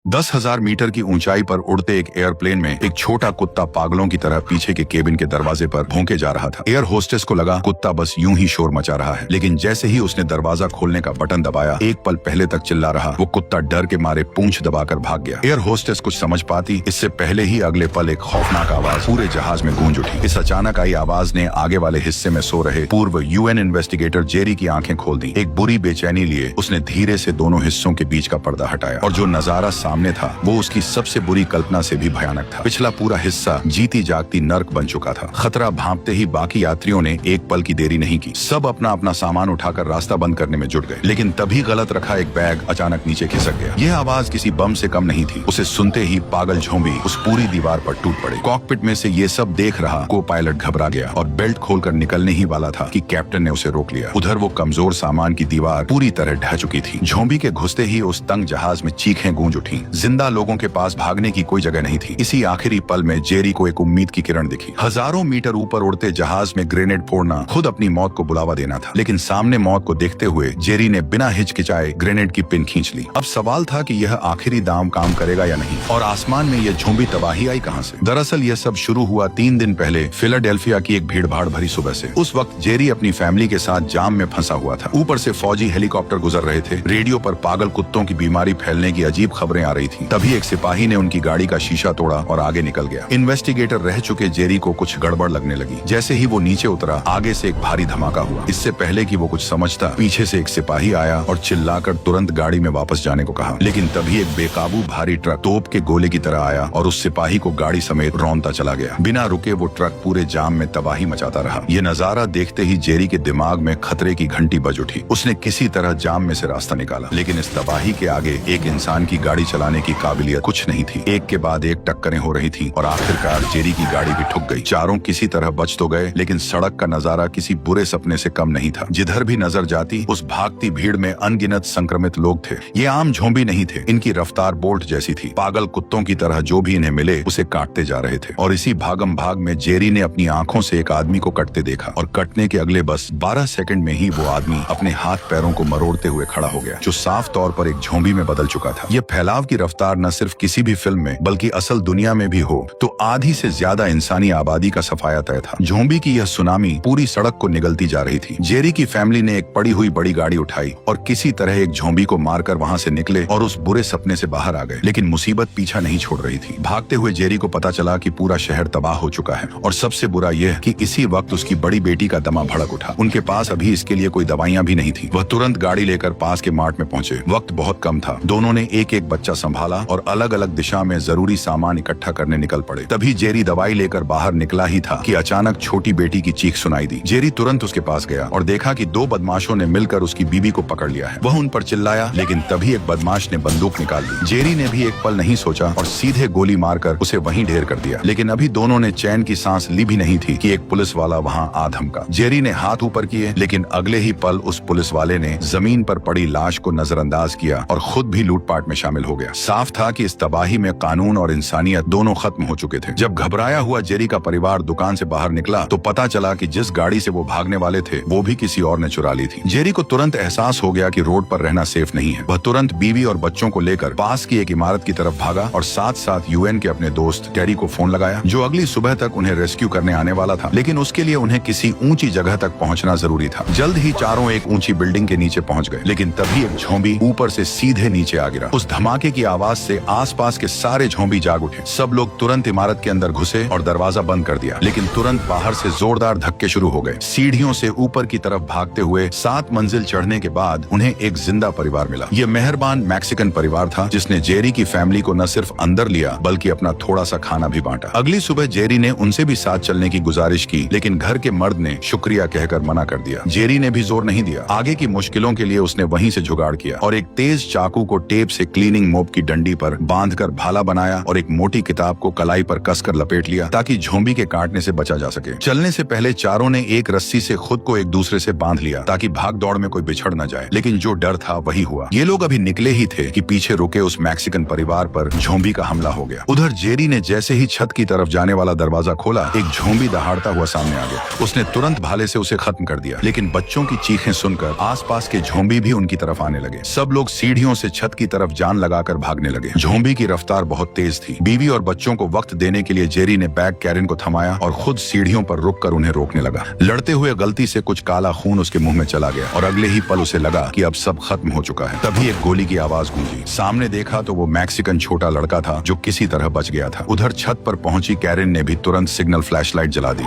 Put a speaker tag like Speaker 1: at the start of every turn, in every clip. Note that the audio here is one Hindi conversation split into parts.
Speaker 1: 10,000 मीटर की ऊंचाई पर उड़ते एक एयरप्लेन में एक छोटा कुत्ता पागलों की तरह पीछे के केबिन के दरवाजे पर भौंके जा रहा था। एयर होस्टेस को लगा कुत्ता बस यूं ही शोर मचा रहा है, लेकिन जैसे ही उसने दरवाजा खोलने का बटन दबाया, एक पल पहले तक चिल्ला रहा वो कुत्ता डर के मारे पूंछ दबाकर भाग गया। एयर होस्टेस कुछ समझ पाती इससे पहले ही अगले पल एक खौफनाक आवाज पूरे जहाज में गूंज उठी। इस अचानक आई आवाज ने आगे वाले हिस्से में सो रहे पूर्व यूएन इन्वेस्टिगेटर जेरी की आंखें खोल दी। एक बुरी बेचैनी लिए उसने धीरे से दोनों हिस्सों के बीच का पर्दा हटाया और जो नजारा सामने था वो उसकी सबसे बुरी कल्पना से भी भयानक था। पिछला पूरा हिस्सा जीती जागती नर्क बन चुका था। खतरा भांपते ही बाकी यात्रियों ने एक पल की देरी नहीं की। सब अपना अपना सामान उठाकर रास्ता बंद करने में जुट गए, लेकिन तभी गलत रखा एक बैग अचानक नीचे खिसक गया। यह आवाज किसी बम से कम नहीं थी। उसे सुनते ही पागल झोंबी उस पूरी दीवार पर टूट पड़े। कॉकपिट में से ये सब देख रहा को पायलट घबरा गया और बेल्ट खोलकर निकलने ही वाला था कि कैप्टन ने उसे रोक लिया। उधर वो कमजोर सामान की दीवार पूरी तरह ढह चुकी थी। झोंबी के घुसते ही उस तंग जहाज में चीखें गूंज उठी। जिंदा लोगों के पास भागने की कोई जगह नहीं थी। इसी आखिरी पल में जेरी को एक उम्मीद की किरण दिखी। हजारों मीटर ऊपर उड़ते जहाज में ग्रेनेड फोड़ना खुद अपनी मौत को बुलावा देना था, लेकिन सामने मौत को देखते हुए जेरी ने बिना हिचकिचाए ग्रेनेड की पिन खींच ली। अब सवाल था कि यह आखिरी दांव काम करेगा या नहीं, और आसमान में यह झोंबी तबाही आई कहां से। दरअसल यह सब शुरू हुआ 3 दिन पहले फिलाडेल्फिया की एक भीड़भाड़ भरी सुबह से। उस वक्त जेरी अपनी फैमिली के साथ जाम में फंसा हुआ था। ऊपर से फौजी हेलीकॉप्टर गुजर रहे थे। रेडियो पर पागल कुत्तों की बीमारी फैलने की अजीब खबरें आ रही थी। तभी एक सिपाही ने उनकी गाड़ी का शीशा तोड़ा और आगे निकल गया। इन्वेस्टिगेटर रह चुके जेरी को कुछ गड़बड़ लगने लगी। जैसे ही वो नीचे उतरा, आगे से एक भारी धमाका हुआ। इससे पहले कि वो कुछ समझता, पीछे से एक सिपाही आया और चिल्लाकर तुरंत गाड़ी में वापस जाने को कहा। लेकिन तभी एक बेकाबू भारी ट्रक तोप के गोले की तरह आया और उस सिपाही को गाड़ी समेत रौंदता चला गया। बिना रुके वो ट्रक पूरे जाम में तबाही मचाता रहा। ये नजारा देखते ही जेरी के दिमाग में खतरे की घंटी बज उठी। उसने किसी तरह जाम में से रास्ता निकाला, लेकिन इस तबाही के आगे एक इंसान की गाड़ी चलाने की काबिलियत कुछ नहीं थी। एक के बाद एक टक्करें हो रही थी और आखिरकार जेरी की गाड़ी भी ठुक गई। चारों किसी तरह बच तो गए, लेकिन सड़क का नजारा किसी बुरे सपने से कम नहीं था। जिधर भी नजर जाती उस भागती भीड़ में अनगिनत संक्रमित लोग थे। ये आम झोंबी नहीं थे। इनकी रफ्तार बोल्ट जैसी थी। पागल कुत्तों की तरह जो भी इन्हें मिले उसे काटते जा रहे थे। और इसी भागम भाग में जेरी ने अपनी आंखों से एक आदमी को कटते देखा, और कटने के अगले बस 12 सेकंड में ही वो आदमी अपने हाथ पैरों को मरोड़ते हुए खड़ा हो गया, जो साफ तौर पर एक झोंबी में बदल चुका था। यह फैलाव की रफ्तार न सिर्फ किसी भी फिल्म में बल्कि असल दुनिया में भी हो तो आधी से ज्यादा इंसानी आबादी का सफाया तय था। झोंबी की यह सुनामी पूरी सड़क को निगलती जा रही थी। जेरी की फैमिली ने एक पड़ी हुई बड़ी गाड़ी उठाई और किसी तरह एक झोंबी को मारकर वहां से निकले और उस बुरे सपने से बाहर आ गए। लेकिन मुसीबत पीछा नहीं छोड़ रही थी। भागते हुए जेरी को पता चला कि पूरा शहर तबाह हो चुका है, और सबसे बुरा यह कि इसी वक्त उसकी बड़ी बेटी का दमा भड़क उठा। उनके पास अभी इसके लिए कोई दवाइयां भी नहीं थी। वह तुरंत गाड़ी लेकर पास के मार्ट में पहुंचे। वक्त बहुत कम था। दोनों ने एक एक बच्चा संभाला और अलग अलग दिशा में जरूरी सामान इकट्ठा करने निकल पड़े। तभी जेरी दवाई लेकर बाहर निकला ही था कि अचानक छोटी बेटी की चीख सुनाई दी। जेरी तुरंत उसके पास गया और देखा कि 2 बदमाशों ने मिलकर उसकी बीबी को पकड़ लिया है। वह उन पर चिल्लाया, लेकिन तभी एक बदमाश ने बंदूक निकाल ली। जेरी ने भी एक पल नहीं सोचा और सीधे गोली मारकर उसे वहीं ढेर कर दिया। लेकिन अभी दोनों ने चैन की सांस ली भी नहीं थी कि एक पुलिस वाला वहां आ धमका। जेरी ने हाथ ऊपर किए, लेकिन अगले ही पल उस पुलिस वाले ने जमीन पर पड़ी लाश को नजरअंदाज किया और खुद भी लूटपाट में शामिल हो गया। साफ था कि इस तबाही में कानून और इंसानियत दोनों खत्म हो चुके थे। जब घबराया हुआ जेरी का परिवार दुकान से बाहर निकला तो पता चला कि जिस गाड़ी से वो भागने वाले थे वो भी किसी और ने चुरा ली थी। जेरी को तुरंत एहसास हो गया कि रोड पर रहना सेफ नहीं है। वह तुरंत बीवी और बच्चों को लेकर पास की एक इमारत की तरफ भागा और साथ साथ यूएन के अपने दोस्त टेरी को फोन लगाया, जो अगली सुबह तक उन्हें रेस्क्यू करने आने वाला था। लेकिन उसके लिए उन्हें किसी ऊंची जगह तक पहुंचना जरूरी था। जल्द ही चारों एक ऊंची बिल्डिंग के नीचे पहुंच गए, लेकिन तभी एक झोंबी ऊपर से सीधे नीचे आ गिरा। उस धमाके की आवाज से आसपास के सारे झोंबी जाग उठे। सब लोग तुरंत इमारत के अंदर घुसे और दरवाजा बंद कर दिया, लेकिन तुरंत बाहर से जोरदार धक्के शुरू हो गए। सीढ़ियों से ऊपर की तरफ भागते हुए 7 मंजिल चढ़ने के बाद उन्हें एक जिंदा परिवार मिला। ये मेहरबान मैक्सिकन परिवार था जिसने जेरी की फैमिली को न सिर्फ अंदर लिया बल्कि अपना थोड़ा सा खाना भी बांटा। अगली सुबह जेरी ने उनसे भी साथ चलने की गुजारिश की, लेकिन घर के मर्द ने शुक्रिया कहकर मना कर दिया। जेरी ने भी जोर नहीं दिया। आगे की मुश्किलों के लिए उसने वहीं से जुगाड़ किया और एक तेज चाकू को टेप से क्लीनिंग मोप की डंडी पर बांधकर भाला बनाया और एक मोटी किताब को कलाई पर कसकर लपेट लिया ताकि झोंबी के काटने से बचा जा सके। चलने से पहले चारों ने एक रस्सी से खुद को एक दूसरे से बांध लिया ताकि भाग दौड़ में कोई बिछड़ न जाए, लेकिन जो डर था वही हुआ। ये लोग अभी निकले ही थे कि पीछे रुके उस मैक्सिकन परिवार पर झोंबी का हमला हो गया। उधर जेरी ने जैसे ही छत की तरफ जाने वाला दरवाजा खोला, एक झोंबी दहाड़ता हुआ सामने आ गया। उसने तुरंत भाले से उसे खत्म कर दिया, लेकिन बच्चों की चीखें सुनकर आसपास के झोंबी भी उनकी तरफ आने लगे। सब लोग सीढ़ियों से छत की तरफ जान लगाकर भागने लगे। ज़ॉम्बी की रफ्तार बहुत तेज थी। बीवी और बच्चों को वक्त देने के लिए जेरी ने बैग कैरन को थमाया और खुद सीढ़ियों पर रुककर उन्हें रोकने लगा। लड़ते हुए गलती से कुछ काला खून उसके मुंह में चला गया और अगले ही पल उसे लगा कि अब सब खत्म हो चुका है। तभी एक गोली की आवाज गूंजी। सामने देखा तो वो मैक्सिकन छोटा लड़का था जो किसी तरह बच गया था। उधर छत पर पहुंची कैरन ने भी तुरंत सिग्नल फ्लैशलाइट जला दी,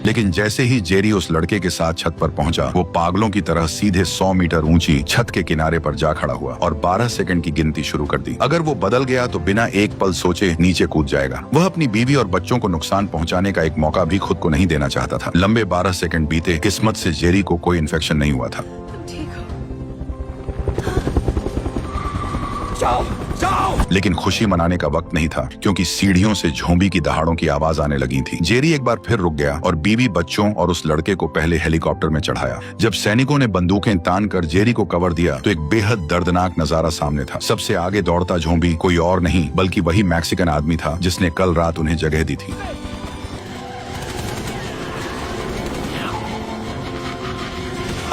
Speaker 1: लेकिन जैसे ही जेरी उस लड़के के साथ छत पर पहुंचा, वो पागलों की तरह सीधे 100 मीटर ऊंची छत के किनारे पर जा खड़ा हुआ और 12 सेकंड की गिनती शुरू कर दी। अगर वो बदल गया तो बिना एक पल सोचे नीचे कूद जाएगा। वह अपनी बीवी और बच्चों को नुकसान पहुंचाने का एक मौका भी खुद को नहीं देना चाहता था। लंबे 12 सेकंड बीते। किस्मत से जेरी को कोई इन्फेक्शन नहीं हुआ था। लेकिन खुशी मनाने का वक्त नहीं था, क्योंकि सीढ़ियों से ज़ॉम्बी की दहाड़ों की आवाज आने लगी थी। जेरी एक बार फिर रुक गया और बीवी, बच्चों और उस लड़के को पहले हेलीकॉप्टर में चढ़ाया। जब सैनिकों ने बंदूकें तान कर जेरी को कवर दिया तो एक बेहद दर्दनाक नजारा सामने था। सबसे आगे दौड़ता ज़ॉम्बी कोई और नहीं बल्कि वही मैक्सिकन आदमी था जिसने कल रात उन्हें जगह दी थी।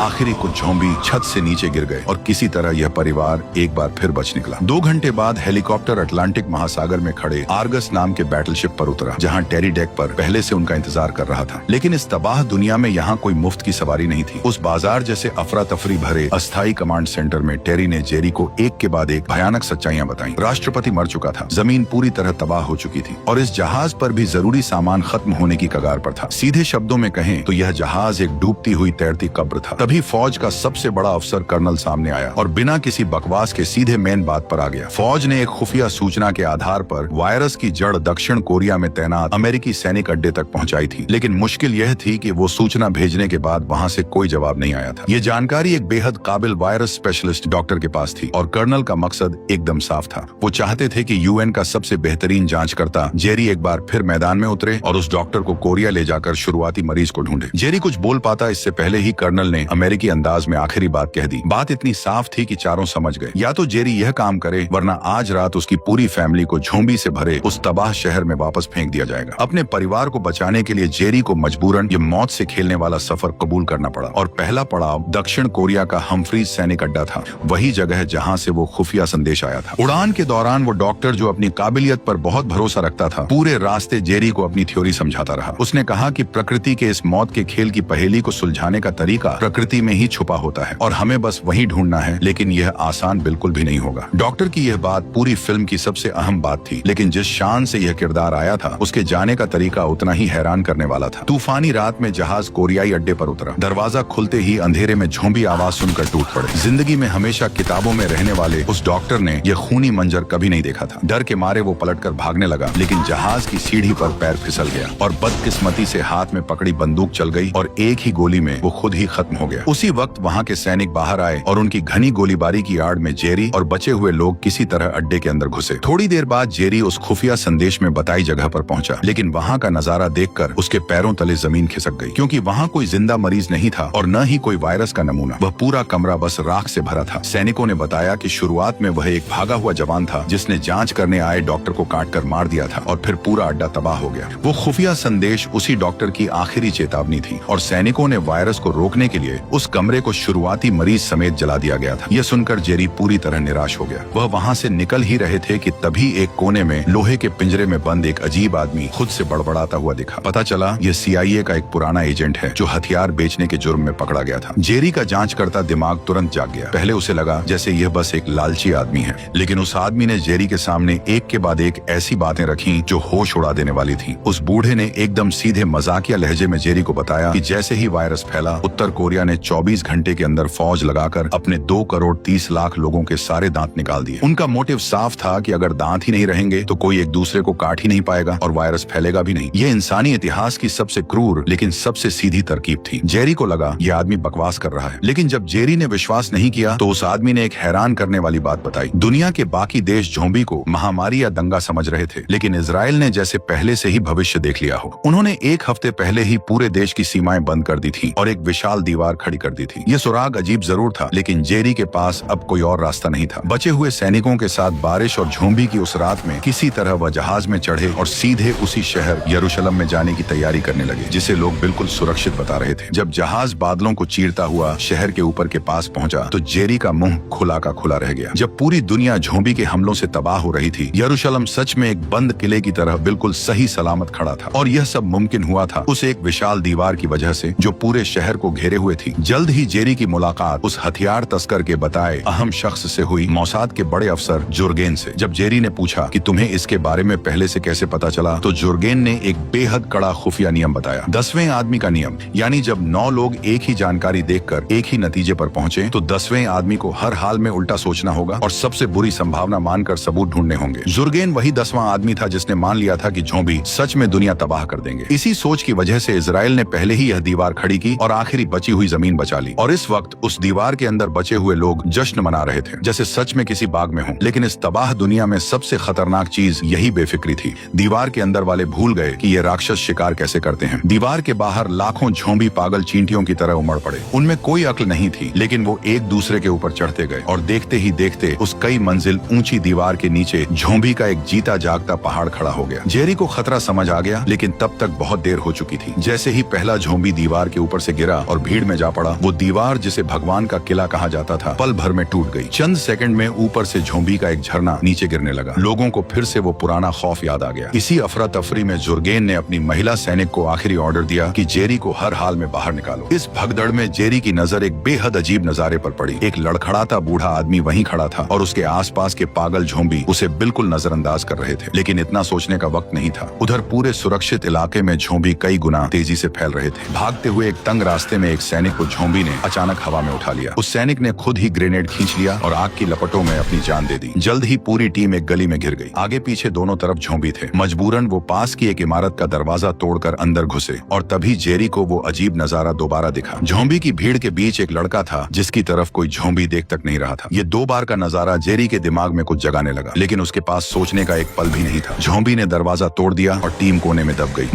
Speaker 1: आखिरी कुछ ज़ॉम्बी छत से नीचे गिर गए और किसी तरह यह परिवार एक बार फिर बच निकला। 2 घंटे बाद हेलीकॉप्टर अटलांटिक महासागर में खड़े आर्गस नाम के बैटलशिप पर उतरा, जहां टेरी डेक पर पहले से उनका इंतजार कर रहा था। लेकिन इस तबाह दुनिया में यहाँ कोई मुफ्त की सवारी नहीं थी। उस बाजार जैसे अफरा तफरी भरे अस्थायी कमांड सेंटर में टेरी ने जेरी को एक के बाद एक भयानक सच्चाइयां बताई। राष्ट्रपति मर चुका था, जमीन पूरी तरह तबाह हो चुकी थी और इस जहाज पर भी जरूरी सामान खत्म होने की कगार पर था। सीधे शब्दों में कहें तो यह जहाज एक डूबती हुई तैरती कब्र था। तभी फौज का सबसे बड़ा अफसर कर्नल सामने आया और बिना किसी बकवास के सीधे मेन बात पर आ गया। फौज ने एक खुफिया सूचना के आधार पर वायरस की जड़ दक्षिण कोरिया में तैनात अमेरिकी सैनिक अड्डे तक पहुंचाई थी। लेकिन मुश्किल यह थी कि वो सूचना भेजने के बाद वहां से कोई जवाब नहीं आया था। ये जानकारी एक बेहद काबिल वायरस स्पेशलिस्ट डॉक्टर के पास थी और कर्नल का मकसद एकदम साफ था। वो चाहते थे कि यूएन का सबसे बेहतरीन जांचकर्ता जेरी एक बार फिर मैदान में उतरे और उस डॉक्टर को कोरिया ले जाकर शुरुआती मरीज को ढूंढे। जेरी कुछ बोल पाता इससे पहले ही कर्नल ने अमेरिकी अंदाज में आखिरी बात कह दी। बात इतनी साफ थी कि चारों समझ गए, या तो जेरी यह काम करे वरना आज रात उसकी पूरी फैमिली को ज़ॉम्बी से भरे उस तबाह शहर में वापस फेंक दिया जाएगा। अपने परिवार को बचाने के लिए जेरी को मजबूरन ये मौत से खेलने वाला सफर कबूल करना पड़ा और पहला पड़ाव दक्षिण कोरिया का हम्फ्रीज सैनिक अड्डा था, वही जगह जहां से वो खुफिया संदेश आया था। उड़ान के दौरान वो डॉक्टर, जो अपनी काबिलियत पर बहुत भरोसा रखता था, पूरे रास्ते जेरी को अपनी थ्योरी समझाता रहा। उसने कहा कि प्रकृति के इस मौत के खेल की पहेली को सुलझाने का तरीका प्रकृति में ही छुपा होता है और हमें बस वही ढूंढना है, लेकिन यह आसान बिल्कुल भी नहीं होगा। डॉक्टर की यह बात पूरी फिल्म की सबसे अहम बात थी, लेकिन जिस शान से यह किरदार आया था उसके जाने का तरीका उतना ही हैरान करने वाला था। तूफानी रात में जहाज कोरियाई अड्डे पर उतरा। दरवाजा खुलते ही अंधेरे में ज़ॉम्बी आवाज सुनकर टूट पड़े। जिंदगी में हमेशा किताबों में रहने वाले उस डॉक्टर ने यह खूनी मंजर कभी नहीं देखा था। डर के मारे वो पलटकर भागने लगा, लेकिन जहाज की सीढ़ी पर पैर फिसल गया और बदकिस्मती से हाथ में पकड़ी बंदूक चल गई और एक ही गोली में वो खुद ही खत्म हो गया। उसी वक्त वहाँ के सैनिक बाहर आए और उनकी घनी गोलीबारी की आड़ में जेरी और बचे हुए लोग किसी तरह अड्डे के अंदर घुसे। थोड़ी देर बाद जेरी उस खुफिया संदेश में बताई जगह पर पहुंचा, लेकिन वहाँ का नजारा देखकर उसके पैरों तले जमीन खिसक गई, क्योंकि वहाँ कोई जिंदा मरीज नहीं था और न ही कोई वायरस का नमूना। वह पूरा कमरा बस राख से भरा था। सैनिकों ने बताया कि शुरुआत में वह एक भागा हुआ जवान था जिसने जांच करने आए डॉक्टर को काटकर मार दिया था और फिर पूरा अड्डा तबाह हो गया। वो खुफिया संदेश उसी डॉक्टर की आखिरी चेतावनी थी और सैनिकों ने वायरस को रोकने के लिए उस कमरे को शुरुआती मरीज समेत जला दिया गया था। यह सुनकर जेरी पूरी तरह निराश हो गया। वह वहाँ से निकल ही रहे थे कि तभी एक कोने में लोहे के पिंजरे में बंद एक अजीब आदमी खुद से बड़बड़ाता हुआ दिखा। पता चला यह CIA का एक पुराना एजेंट है जो हथियार बेचने के जुर्म में पकड़ा गया था। जेरी का जांच करता दिमाग तुरंत जाग गया। पहले उसे लगा जैसे यह बस एक लालची आदमी है, लेकिन उस आदमी ने जेरी के सामने एक के बाद एक ऐसी बातें रखी जो होश उड़ा देने वाली थी। उस बूढ़े ने एकदम सीधे मजाकिया लहजे में जेरी को बताया कि जैसे ही वायरस फैला, उत्तर कोरिया ने 24 घंटे के अंदर फौज लगाकर अपने 2 करोड़ 30 लाख लोगों के सारे दांत निकाल दिए। उनका मोटिव साफ था कि अगर दांत ही नहीं रहेंगे तो कोई एक दूसरे को काट ही नहीं पाएगा और वायरस फैलेगा भी नहीं। ये इंसानी इतिहास की सबसे क्रूर लेकिन सबसे सीधी तरकीब थी। जेरी को लगा यह आदमी बकवास कर रहा है, लेकिन जब जेरी ने विश्वास नहीं किया तो उस आदमी ने एक हैरान करने वाली बात बताई। दुनिया के बाकी देश ज़ॉम्बी को महामारी या दंगा समझ रहे थे, लेकिन इजराइल ने जैसे पहले से ही भविष्य देख लिया हो। उन्होंने 1 हफ्ते पहले ही पूरे देश की सीमाएं बंद कर दी थी और एक विशाल दीवार खड़ी कर दी थी। ये सुराग अजीब जरूर था, लेकिन जेरी के पास अब कोई और रास्ता नहीं था। बचे हुए सैनिकों के साथ बारिश और झोंबी की उस रात में किसी तरह वह जहाज में चढ़े और सीधे उसी शहर यरूशलेम में जाने की तैयारी करने लगे, जिसे लोग बिल्कुल सुरक्षित बता रहे थे। जब जहाज बादलों को चीरता हुआ शहर के ऊपर के पास पहुंचा तो जेरी का मुंह खुला का खुला रह गया। जब पूरी दुनिया झोंबी के हमलों से तबाह हो रही थी, यरूशलेम सच में एक बंद किले की तरह बिल्कुल सही सलामत खड़ा था। और यह सब मुमकिन हुआ था उस एक विशाल दीवार की वजह से जो पूरे शहर को घेरे हुए थी। जल्द ही जेरी की मुलाकात उस हथियार तस्कर के बताए अहम शख्स से हुई, मौसाद के बड़े अफसर जुर्गेन से। जब जेरी ने पूछा कि तुम्हें इसके बारे में पहले से कैसे पता चला, तो जुर्गेन ने एक बेहद कड़ा खुफिया नियम बताया। 10वें आदमी का नियम, यानी जब 9 लोग एक ही जानकारी देखकर एक ही नतीजे पर पहुंचे तो 10वें आदमी को हर हाल में उल्टा सोचना होगा और सबसे बुरी संभावना मानकर सबूत ढूंढने होंगे। जुर्गेन वही 10वां आदमी था जिसने मान लिया था कि झोंबी सच में दुनिया तबाह कर देंगे। इसी सोच की वजह से इजराइल ने पहले ही यह दीवार खड़ी की और आखिरी बची हुई जमीन बचा ली। और इस वक्त उस दीवार के अंदर बचे हुए लोग जश्न मना रहे थे, जैसे सच में किसी बाग में हों। लेकिन इस तबाह दुनिया में सबसे खतरनाक चीज यही बेफिक्री थी। दीवार के अंदर वाले भूल गए कि ये राक्षस शिकार कैसे करते हैं। दीवार के बाहर लाखों झोंबी पागल चींटियों की तरह उमड़ पड़े। उनमें कोई अक्ल नहीं थी, लेकिन वो एक दूसरे के ऊपर चढ़ते गए और देखते ही देखते उस कई मंजिल ऊंची दीवार के नीचे झोंबी का एक जीता जागता पहाड़ खड़ा हो गया। जेरी को खतरा समझ आ गया, लेकिन तब तक बहुत देर हो चुकी थी। जैसे ही पहला झोंबी दीवार के ऊपर से गिरा और भीड़ में जा पड़ा, वो दीवार जिसे भगवान का किला कहा जाता था पल भर में टूट गई। चंद सेकंड में ऊपर से झोंबी का एक झरना नीचे गिरने लगा। लोगों को फिर से वो पुराना खौफ याद आ गया। इसी अफरा तफरी में जुर्गेन ने अपनी महिला सैनिक को आखिरी ऑर्डर दिया कि जेरी को हर हाल में बाहर निकालो। इस भगदड़ में जेरी की नजर एक बेहद अजीब नजारे पर पड़ी। एक लड़खड़ाता बूढ़ा आदमी वहीं खड़ा था और उसके आसपास के पागल झोंबी उसे बिल्कुल नजरअंदाज कर रहे थे। लेकिन इतना सोचने का वक्त नहीं था। उधर पूरे सुरक्षित इलाके में झोंबी कई गुना तेजी से फैल रहे थे। भागते हुए एक तंग रास्ते में एक सैनिक को झोंबी ने अचानक हवा में उठा लिया। उस सैनिक ने खुद ही ग्रेनेड खींच लिया और आग की लपटों में अपनी जान दे दी। जल्द ही पूरी टीम एक गली में घिर गई। आगे पीछे दोनों तरफ झोंबी थे। मजबूरन वो पास की एक इमारत का दरवाजा तोड़कर अंदर घुसे और तभी जेरी को वो अजीब नजारा दोबारा दिखा। झोंबी की भीड़ के बीच एक लड़का था जिसकी तरफ कोई झोंबी देख तक नहीं रहा था। ये 2 बार का नजारा जेरी के दिमाग में कुछ जगाने लगा, लेकिन उसके पास सोचने का एक पल भी नहीं था। झोंबी ने दरवाजा तोड़ दिया और टीम कोने में दब गई।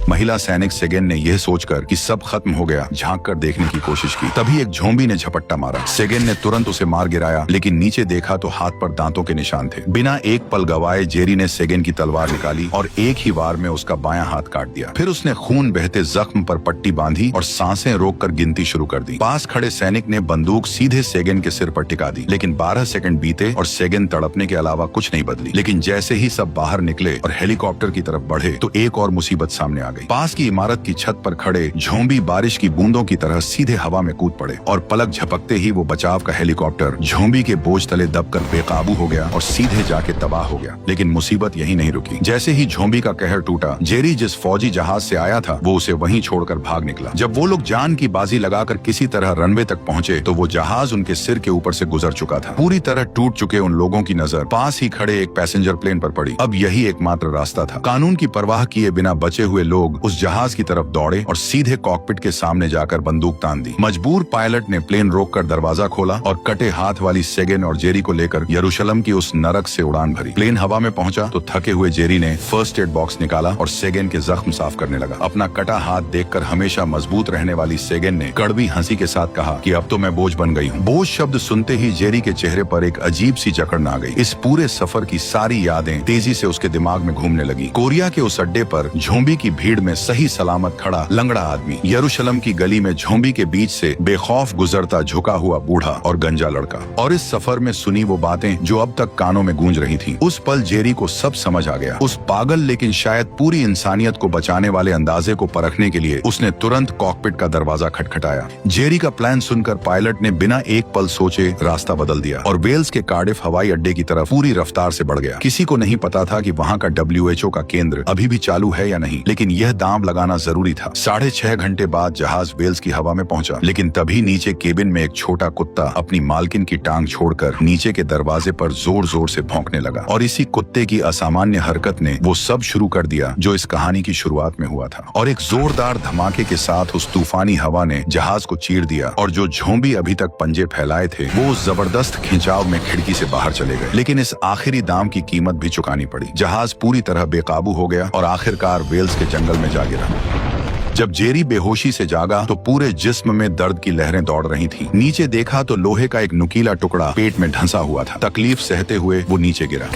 Speaker 1: महिला सैनिक सेगेन ने यह सोचकर कि सब खत्म हो गया झांक कर देखने की कोशिश की। तभी एक झोंबी ने झपट्टा मारा। सेगेन ने तुरंत उसे मार गिराया, लेकिन नीचे देखा तो हाथ पर दांतों के निशान थे। बिना एक पल गवाए जेरी ने सेगेन की तलवार निकाली और एक ही वार में उसका बायां हाथ काट दिया। फिर उसने खून बहते जख्म पर पट्टी बांधी और सांसें रोककर गिनती शुरू कर दी। पास खड़े सैनिक ने बंदूक सीधे सेगेन के सिर पर टिका दी, लेकिन 12 सेकंड बीते और सेगेन तड़पने के अलावा कुछ नहीं बदली। लेकिन जैसे ही सब बाहर निकले और हेलीकॉप्टर की तरफ बढ़े तो एक और मुसीबत सामने आ गई। पास की इमारत की छत पर खड़े झोंबी बारिश की बूंदों की तरह सीधे हवा में कूद पड़े और पलक झपकते ही वो बचाव का हेलीकॉप्टर झोंबी के बोझ तले दबकर बेकाबू हो गया और सीधे जाके तबाह हो गया। लेकिन मुसीबत यही नहीं रुकी। जैसे ही झोंबी का कहर टूटा, जेरी जिस फौजी जहाज से आया था वो उसे वहीं छोड़कर भाग निकला। जब वो लोग जान की बाजी लगाकर किसी तरह रनवे तक पहुंचे तो वो जहाज उनके सिर के ऊपर से गुजर चुका था। पूरी तरह टूट चुके उन लोगों की नजर पास ही खड़े एक पैसेंजर प्लेन पर पड़ी। अब यही एकमात्र रास्ता था। कानून की परवाह किए बिना बचे हुए लोग उस जहाज की तरफ दौड़े और सीधे कॉकपिट के सामने जाकर बंदूक तान दी। मजबूर पायलट ने प्लेन रोककर दरवाजा खोला और कटे हाथ वाली सेगेन और जेरी को लेकर यरूशलेम की उस नरक से उड़ान भरी। प्लेन हवा में पहुंचा तो थके हुए जेरी ने फर्स्ट एड बॉक्स निकाला और सेगेन के जख्म साफ करने लगा। अपना कटा हाथ देखकर हमेशा मजबूत रहने वाली सेगेन ने कड़वी हंसी के साथ कहा कि अब तो मैं बोझ बन गई हूँ। बोझ शब्द सुनते ही जेरी के चेहरे पर एक अजीब सी जकड़न आ गई। इस पूरे सफर की सारी यादें तेजी से उसके दिमाग में घूमने लगी। कोरिया के उस अड्डे पर झोंबी की भीड़ में सही सलामत खड़ा लंगड़ा आदमी, यरूशलेम की गली में झोंबी के बीच से बेखौफ गुजरता झुका हुआ बूढ़ा और गंजा लड़का, और इस सफर में सुनी वो बातें जो अब तक कानों में गूंज रही थी। उस पल जेरी को सब समझ आ गया। उस पागल लेकिन शायद पूरी इंसानियत को बचाने वाले अंदाजे को परखने के लिए उसने तुरंत कॉकपिट का दरवाजा खटखटाया। जेरी का प्लान सुनकर पायलट ने बिना एक पल सोचे रास्ता बदल दिया और वेल्स के कार्डिफ हवाई अड्डे की तरफ पूरी रफ्तार से बढ़ गया। किसी को नहीं पता था कि वहाँ का WHO का केंद्र अभी भी चालू है या नहीं, लेकिन यह दांव लगाना जरूरी था। 6.5 घंटे बाद जहाज वेल्स की हवा में पहुंचा, लेकिन तभी नीचे केबिन में एक छोटा कुत्ता अपनी मालकिन की टांग छोड़कर नीचे के दरवाजे पर जोर जोर से भौंकने लगा। और इसी कुत्ते की असामान्य हरकत ने वो सब शुरू कर दिया जो इस कहानी की शुरुआत में हुआ था। और एक जोरदार धमाके के साथ उस तूफानी हवा ने जहाज को चीर दिया और जो झोंबी अभी तक पंजे फैलाए थे वो उस जबरदस्त खिंचाव में खिड़की से बाहर चले गए। लेकिन इस आखिरी दाम की कीमत भी चुकानी पड़ी। जहाज पूरी तरह बेकाबू हो गया और आखिरकार वेल्स के जंगल में जा गिरा। जब जेरी बेहोशी से जागा तो पूरे जिस्म में दर्द की लहरें दौड़ रही थीं। नीचे देखा तो लोहे का एक नुकीला टुकड़ा पेट में ढंसा हुआ था। तकलीफ सहते हुए वो नीचे गिरा।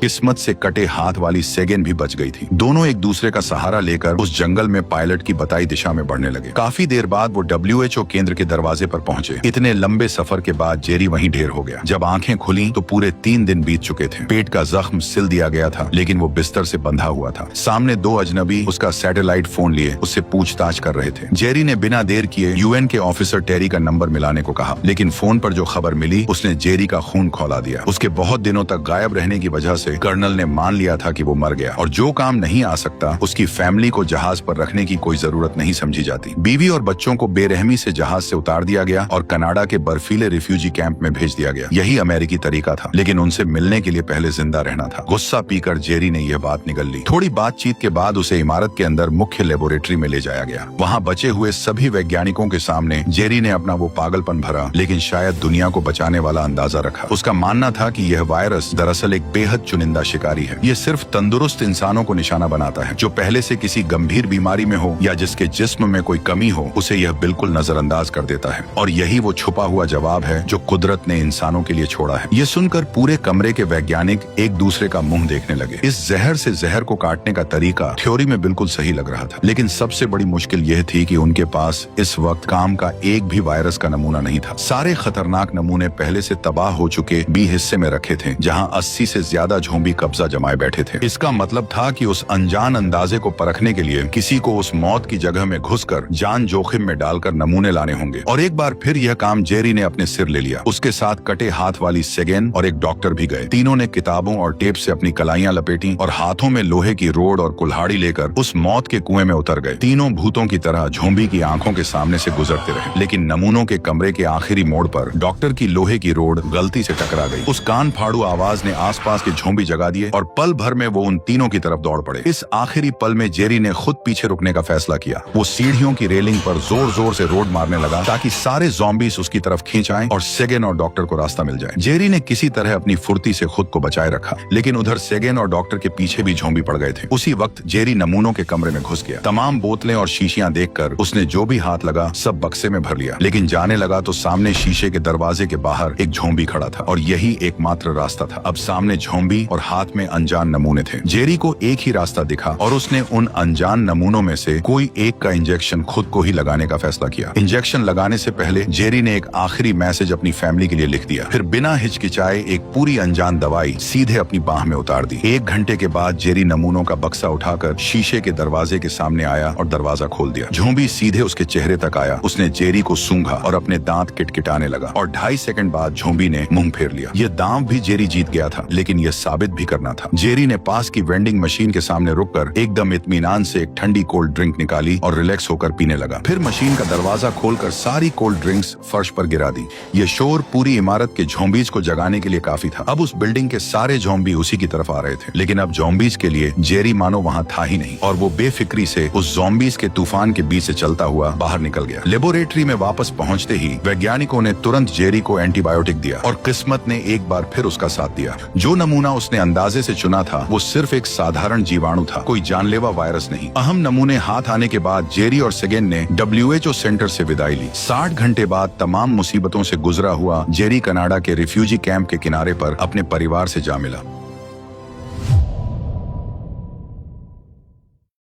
Speaker 1: किस्मत से कटे हाथ वाली सेगेन भी बच गई थी। दोनों एक दूसरे का सहारा लेकर उस जंगल में पायलट की बताई दिशा में बढ़ने लगे। काफी देर बाद वो WHO केंद्र के दरवाजे पर पहुंचे। इतने लंबे सफर के बाद जेरी वहीं ढेर हो गया। जब आंखें खुली तो पूरे 3 दिन बीत चुके थे। पेट का जख्म सिल दिया गया था, लेकिन वो बिस्तर से बंधा हुआ था। सामने 2 अजनबी उसका सैटेलाइट फोन लिए उससे पूछताछ कर रहे थे। जेरी ने बिना देर किए UN के ऑफिसर टेरी का नंबर मिलाने को कहा, लेकिन फोन पर जो खबर मिली उसने जेरी का खून खौला दिया। उसके बहुत दिनों तक गायब रहने की वजह से कर्नल ने मान लिया था कि वो मर गया और जो काम नहीं आ सकता उसकी फैमिली को जहाज पर रखने की कोई जरूरत नहीं समझी जाती। बीवी और बच्चों को बेरहमी से जहाज से उतार दिया गया और कनाडा के बर्फीले रिफ्यूजी कैंप में भेज दिया गया। यही अमेरिकी तरीका था, लेकिन उनसे मिलने के लिए पहले जिंदा रहना था। गुस्सा पीकर जेरी ने यह बात निगल ली। थोड़ी बातचीत के बाद उसे इमारत के अंदर मुख्य लेबोरेटरी में ले जाया गया। वहाँ बचे हुए सभी वैज्ञानिकों के सामने जेरी ने अपना वो पागलपन भरा, लेकिन शायद दुनिया को बचाने वाला अंदाजा रखा। उसका मानना था कि यह वायरस दरअसल एक बेहद चुनिंदा शिकारी है। ये सिर्फ तंदुरुस्त इंसानों को निशाना बनाता है। जो पहले से किसी गंभीर बीमारी में हो या जिसके जिस्म में कोई कमी हो, उसे यह बिल्कुल नजरअंदाज कर देता है। और यही वो छुपा हुआ जवाब है जो कुदरत ने इंसानों के लिए छोड़ा है। ये सुनकर पूरे कमरे के वैज्ञानिक एक दूसरे का मुंह देखने लगे। इस जहर से जहर को काटने का तरीका थ्योरी में बिल्कुल सही लग रहा था, लेकिन सबसे बड़ी मुश्किल यह थी कि उनके पास इस वक्त काम का एक भी वायरस का नमूना नहीं था। सारे खतरनाक नमूने पहले से तबाह हो चुके B हिस्से में रखे थे, जहाँ 80 से ज्यादा झोंबी कब्जा जमाए बैठे थे। इसका मतलब था कि उस अनजान अंदाजे को परखने के लिए किसी को उस मौत की जगह में घुसकर जान जोखिम में डालकर नमूने लाने होंगे। और एक बार फिर यह काम जेरी ने अपने सिर ले लिया। उसके साथ कटे हाथ वाली सेगेन और एक डॉक्टर भी गए। तीनों ने किताबों और टेप से अपनी कलाइयां लपेटी और हाथों में लोहे की रोड और कुल्हाड़ी लेकर उस मौत के कुएं में उतर गए। तीनों भूतों की तरह झोंबी की आंखों के सामने से गुजरते रहे, लेकिन नमूनों के कमरे के आखिरी मोड़ पर डॉक्टर की लोहे की रोड गलती से टकरा गई। उस कान फाड़ू आवाज ने आसपास के झोंबी जगा दिए और पल भर में वो उन तीनों की तरफ दौड़ पड़े। इस आखिरी पल में जेरी ने खुद पीछे रुकने का फैसला किया। वो सीढ़ियों की रेलिंग पर जोर जोर से रोड मारने लगा ताकि सारे ज़ॉम्बीज़ उसकी तरफ खींच आएं और सेगेन और डॉक्टर को रास्ता मिल जाए। जेरी ने किसी तरह अपनी फुर्ती से खुद को बचाए रखा, लेकिन उधर सेगेन और डॉक्टर के पीछे भी झोंबी पड़ गए थे। उसी वक्त जेरी नमूनों के कमरे में घुस गया। तमाम बोतलें और शीशियां देखकर उसने जो भी हाथ लगा सब बक्से में भर लिया, लेकिन जाने लगा तो सामने शीशे के दरवाजे के बाहर एक झोंबी खड़ा था और यही एकमात्र रास्ता था। अब सामने झोंबी और हाथ में अनजान नमूने थे। जेरी को एक ही रास्ता दिखा और उसने उन अनजान नमूनों में से कोई एक का इंजेक्शन खुद को ही लगाने का फैसला किया। इंजेक्शन लगाने से पहले जेरी ने एक आखिरी मैसेज अपनी फैमिली के लिए लिख दिया, फिर बिना हिचकिचाए एक पूरी अनजान दवाई सीधे अपनी बाह में उतार दी। 1 घंटे के बाद जेरी नमूनों का बक्सा उठाकर शीशे के दरवाजे के सामने आया और दरवाजा खोल दिया। झोंबी सीधे उसके चेहरे तक आया। उसने जेरी को सूंघा और अपने दांत किटकिटाने लगा और 2.5 सेकंड बाद झोंबी ने मुंह फेर लिया। यह दांव भी जेरी जीत गया था, लेकिन यह साबित भी करना था। जेरी ने पास की वेंडिंग मशीन के सामने रुककर एकदम इत्मीनान से एक ठंडी कोल्ड ड्रिंक निकाली और रिलैक्स होकर पीने लगा। फिर मशीन का दरवाजा खोलकर सारी कोल्ड ड्रिंक्स फर्श पर गिरा दी। ये शोर पूरी इमारत के झोंबीज को जगाने के लिए काफी था। अब उस बिल्डिंग के सारे झोंबी उसी की तरफ आ रहे थे, लेकिन अब ज़ॉम्बीज़ के लिए जेरी मानो वहाँ था ही नहीं और वो बेफिक्री से उस ज़ॉम्बीज़ के तूफान के बीच से चलता हुआ बाहर निकल गया। लेबोरेटरी में वापस पहुँचते ही वैज्ञानिकों ने तुरंत जेरी को एंटीबायोटिक दिया और किस्मत ने एक बार फिर उसका साथ दिया। जो नमूना उसने अंदाजे से चुना था वो सिर्फ एक साधारण जीवाणु था, कोई जानलेवा वायरस नहीं। अहम नमूने हाथ आने के बाद जेरी और सेगेन ने WHO सेंटर से विदाई ली। 60 घंटे बाद तमाम मुसीबतों से गुजरा हुआ जेरी कनाडा के रिफ्यूजी कैंप के किनारे पर अपने परिवार से जा मिला।